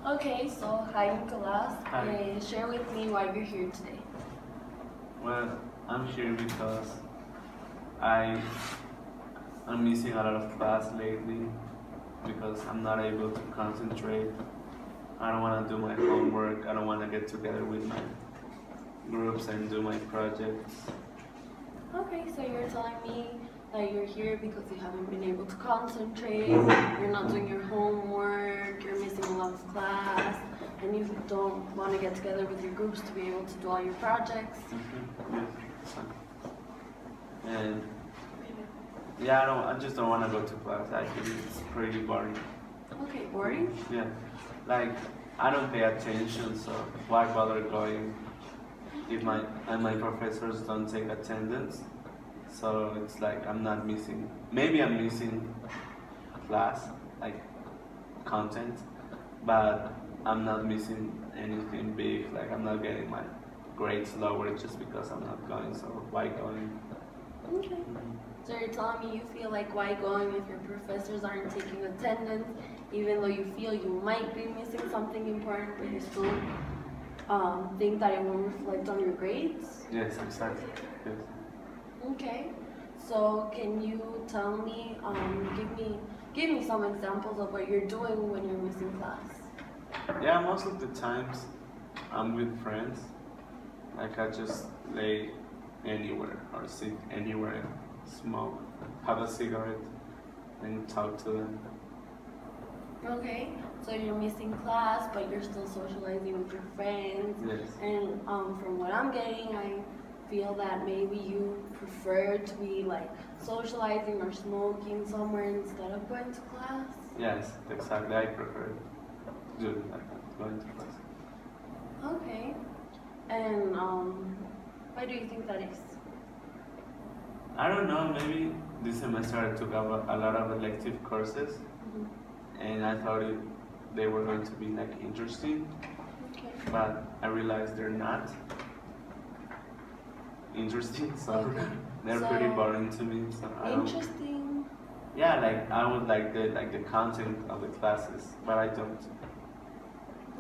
Okay, so hi Nicolas. Hi. Share with me why you're here today. Well, I'm here because I am missing a lot of class lately because I'm not able to concentrate. I don't want to do my homework. I don't want to get together with my groups and do my projects. Okay, so you're telling me that you're here because you haven't been able to concentrate, you're not doing your homework, you're missing a lot of class, and you don't want to get together with your groups to be able to do all your projects. Yes. And yeah, I just don't want to go to class. I think it's pretty boring. Okay, boring? Yeah, like I don't pay attention, so why bother going if my professors don't take attendance? So it's like I'm not missing. Maybe I'm missing class, like content, but I'm not missing anything big. Like I'm not getting my grades lower just because I'm not going. So why going? Okay. So you're telling me you feel like why going if your professors aren't taking attendance, even though you feel you might be missing something important, but you still think that it won't reflect on your grades? Yes, exactly. Yes. Okay. So can you tell me, give me some examples of what you're doing when you're missing class? Yeah, most of the times I'm with friends. Like I just lay anywhere or sit anywhere and smoke, have a cigarette, and talk to them. Okay. So you're missing class, but you're still socializing with your friends. Yes. And from what I'm getting, I feel that maybe you prefer to be like socializing or smoking somewhere instead of going to class. Yes, exactly. I prefer to do it like that, going to class. Okay. And why do you think that is? I don't know, maybe this semester I took a lot of elective courses and I thought they were going to be like interesting, Okay. but I realized they're not interesting, so Okay. they're So, pretty boring to me. So I don't. Interesting. Yeah, like I would like the content of the classes, but I don't.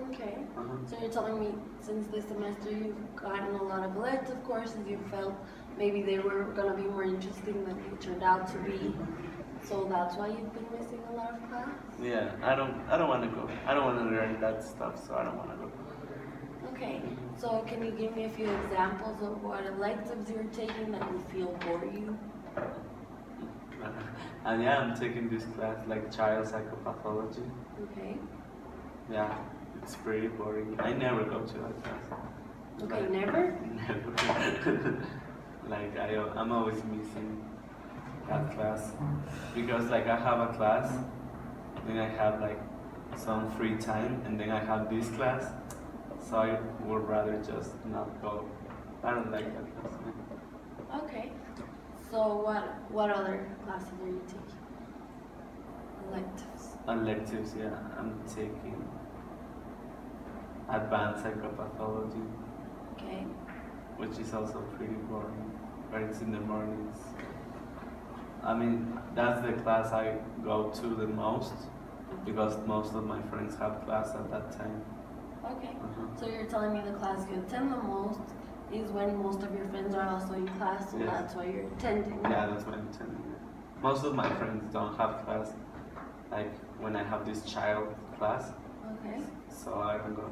Okay. Uh-huh. So you're telling me since this semester you've gotten a lot of elective courses, you felt maybe they were gonna be more interesting than they turned out to be. So that's why you've been missing a lot of class? Yeah, I don't want to go. I don't want to learn that stuff, so I don't want to go. Okay. So can you give me a few examples of what electives you're taking that you feel bore you? And yeah, I'm taking this class like child psychopathology. Okay. Yeah, it's pretty boring. I never go to that class. Okay, Like, never? Never. Like I'm always missing that class because like I have a class, then I have like some free time, and then I have this class. So I would rather just not go. I don't like that class. Okay. So what other classes are you taking? Electives. Electives, yeah, I'm taking advanced psychopathology, Okay. which is also pretty boring, but it's in the mornings. I mean, that's the class I go to the most because most of my friends have class at that time. Okay. Uh-huh. So you're telling me the class you attend the most is when most of your friends are also in class, so Yes. that's why you're attending. Yeah, that's why I'm attending it. Most of my friends don't have class, like when I have this child class, Okay. so I don't go.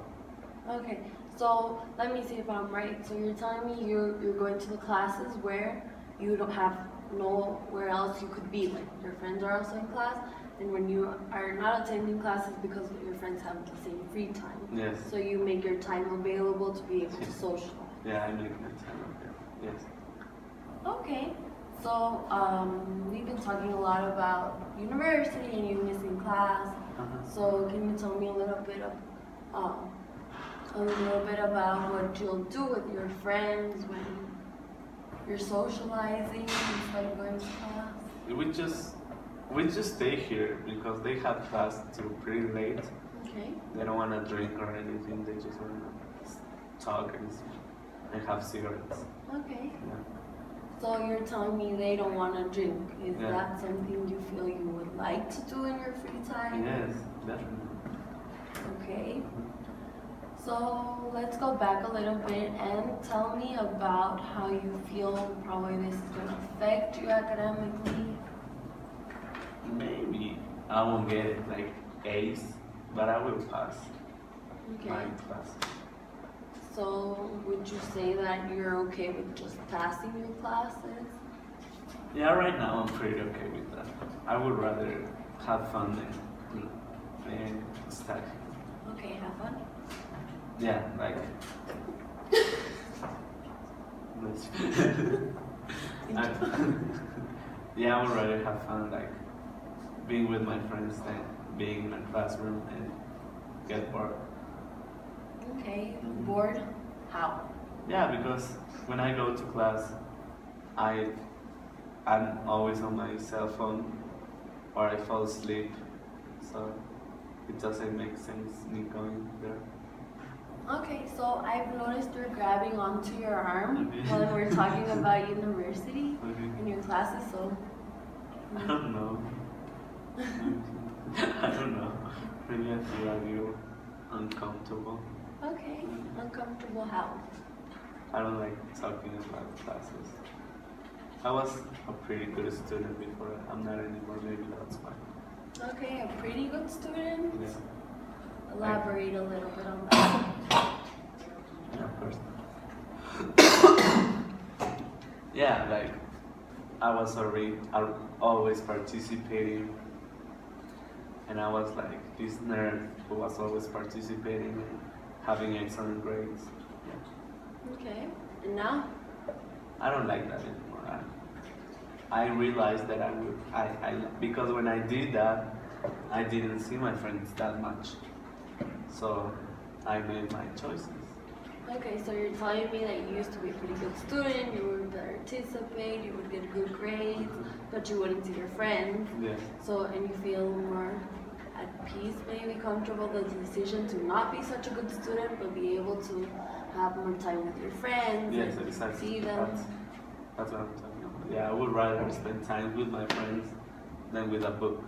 Okay. So let me see if I'm right. So you're telling me you're going to the classes where you don't have nowhere else you could be, like your friends are also in class, and when you are not attending classes because your friends have the same free time. Yes. So you make your time available to be able to socialize. Yeah, I make my time up there. Yes. Okay. So we've been talking a lot about university and you missing class. Uh-huh. So can you tell me a little bit about what you'll do with your friends when you're socializing instead of going to class? We just stay here because they have class till pretty late. Okay. They don't want to drink or anything. They just want to talk and have cigarettes. Okay. Yeah. So you're telling me they don't want to drink. Is Yeah. that something you feel you would like to do in your free time? Yes, definitely. Okay. So let's go back a little bit and tell me about how you feel probably this is going to affect you academically. Maybe I won't get it like A's, but I will pass my Okay. class. So would you say that you're okay with just passing your classes? Yeah, right now I'm pretty okay with that. I would rather have fun than study. Okay, have fun. Yeah, like. Yeah, I would rather have fun like being with my friends than being in a classroom and get bored. Okay, Mhm. bored? How? Yeah, because when I go to class, I I'm always on my cell phone or I fall asleep, so it doesn't make sense me going there. Okay, so I've noticed you're grabbing onto your arm Okay. when we're talking about university Okay. in your classes, so I don't know. I don't know. Maybe I feel uncomfortable. okay, uncomfortable how? I don't like talking about classes. I was a pretty good student before. I'm not anymore. Maybe that's why. Okay, a pretty good student. Yeah. Elaborate a little bit on that. Yeah, of course. Yeah, like I was always participating, and I was like this nerd who was always participating and having excellent grades. Okay, and now? I don't like that anymore. I realized that because when I did that, I didn't see my friends that much. So I made my choices. Okay, so you're telling me that you used to be a pretty good student, you would participate, you would get good grades, but you wouldn't see your friends. Yes. So, and you feel more at peace, maybe comfortable with the decision to not be such a good student, but be able to have more time with your friends Yes, and exactly. see them. That's what I'm talking about. Yeah, I would rather spend time with my friends than with a book.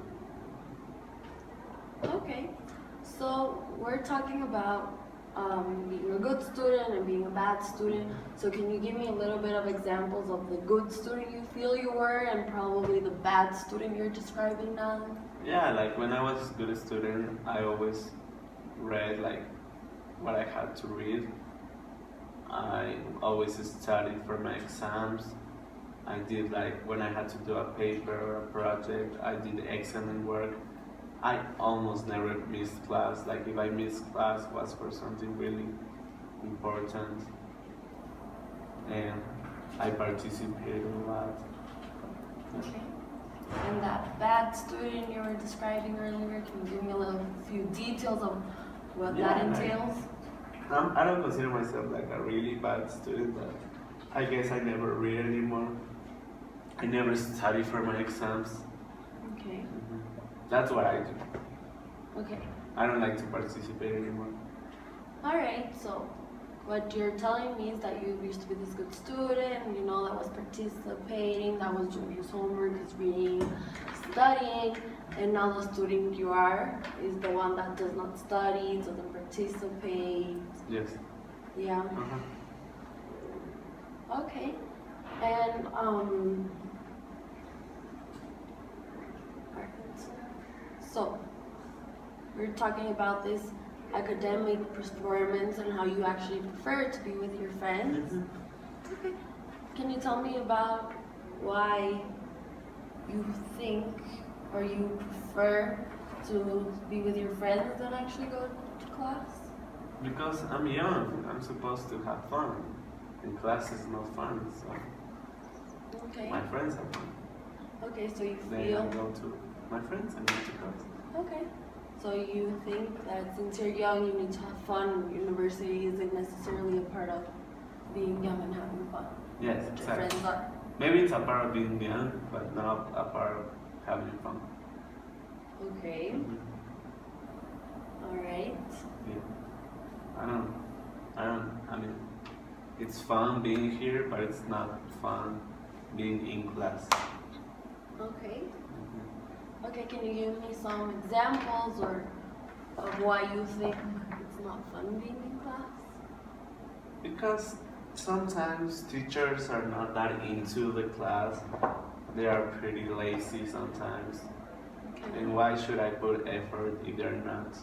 Okay, so we're talking about being a good student and being a bad student. So can you give me a little bit of examples of the good student you feel you were and probably the bad student you're describing now? Yeah, like when I was a good student, I always read like what I had to read. I always studied for my exams. I did like when I had to do a paper or a project, I did excellent work. I almost never missed class. Like if I missed class was for something really important. And I participated a lot. Okay. And that bad student you were describing earlier, can you give me a few details of what that entails? I don't consider myself like a really bad student, but I guess I never read anymore. I never study for my exams. Okay. That's what I do. Okay. I don't like to participate anymore. Alright, so what you're telling me is that you used to be this good student, you know, that was participating, that was doing his homework, is reading, studying, and now the student you are is the one that does not study, doesn't participate. Yes. Yeah. Okay. And so we're talking about this academic performance and how you actually prefer to be with your friends. Okay. Can you tell me about why you think or you prefer to be with your friends than actually go to class? Because I'm young, I'm supposed to have fun. And class is not fun, so Okay. my friends have fun. Okay, so you Then I feel go to my friends and go to class. okay. So you think that since you're young, you need to have fun. University isn't necessarily a part of being young and having fun. Yes, Your exactly. friends are. Maybe it's a part of being young, but not a part of having fun. Okay. All right. Yeah. I mean, it's fun being here, but it's not fun being in class. Okay. Okay. Can you give me some examples or of why you think it's not fun being in class? Because sometimes teachers are not that into the class. They are pretty lazy sometimes. Okay. And why should I put effort if they're not?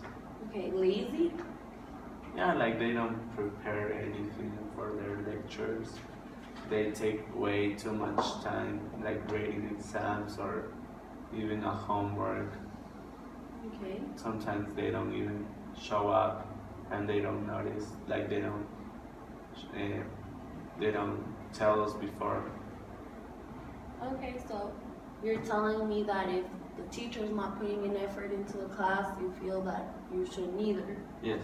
Okay, lazy? Yeah, like they don't prepare anything for their lectures. They take way too much time, like grading exams or even a homework. Okay. Sometimes they don't even show up and they don't notice, like they don't tell us before. Okay, so you're telling me that if the teacher's not putting in effort into the class, you feel that you shouldn't either. Yes.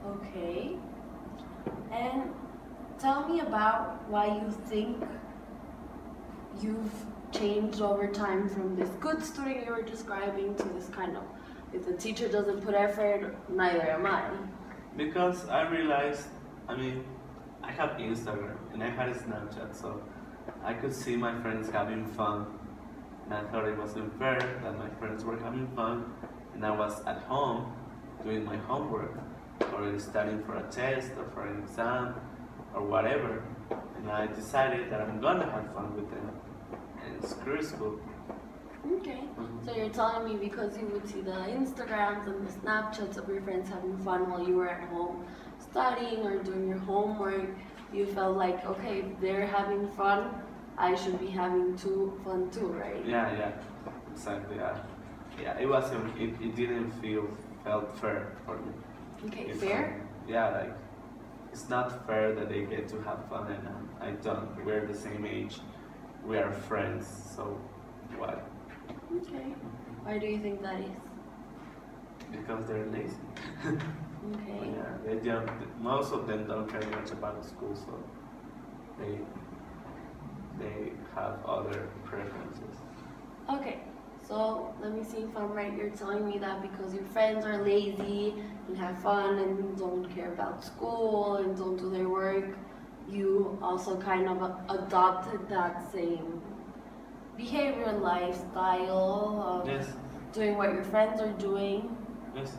Okay. And tell me about why you think you've changed over time from this good student you were describing to this kind of, if the teacher doesn't put effort, neither am I. Because I realized, I have Instagram and I had Snapchat, so I could see my friends having fun. And I thought it wasn't fair that my friends were having fun and I was at home doing my homework or studying for a test or for an exam or whatever. And I decided that I'm gonna have fun with them and screw school. Okay. So you're telling me because you would see the Instagrams and the Snapchats of your friends having fun while you were at home studying or doing your homework, you felt like, okay, if they're having fun, I should be having fun too, right? Yeah, exactly. Yeah, it didn't felt fair for me. Okay, fair? Yeah, like it's not fair that they get to have fun and I don't. We're the same age. We are friends, so why? Okay. Why do you think that is? Because they're lazy. Okay. Yeah, they don't. Most of them don't care much about school, so they have other preferences. Okay. So let me see if I'm right. You're telling me that because your friends are lazy and have fun and don't care about school and don't do their work, you also kind of adopted that same behavior, lifestyle of Yes, doing what your friends are doing, yes,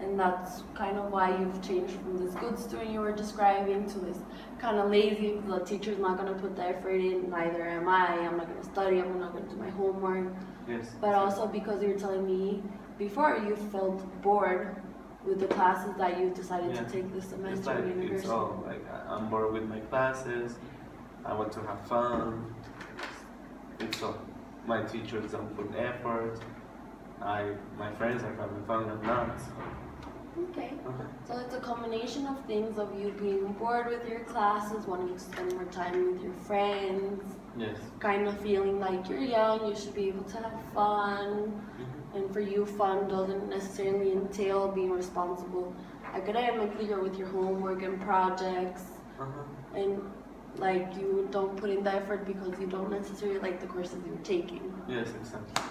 and that's kind of why you've changed from this good student you were describing to this kind of lazy, the teacher's not going to put the effort in, neither am I'm not going to study, I'm not going to do my homework. yes. But also because you're telling me before you felt bored with the classes that you decided to take this It's semester like in university. it's all like I'm bored with my classes. I want to have fun. It's all. My teachers don't put effort. My friends are having fun. I'm not. Okay. So it's a combination of things of you being bored with your classes, wanting to spend more time with your friends, Yes. kind of feeling like you're young, you should be able to have fun. And for you, fun doesn't necessarily entail being responsible academically or with your homework and projects. And like you don't put in the effort because you don't necessarily like the courses you're taking. Yes, exactly.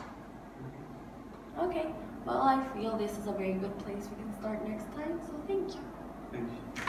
Okay, well, I feel this is a very good place we can start next time, so thank you. Thank you.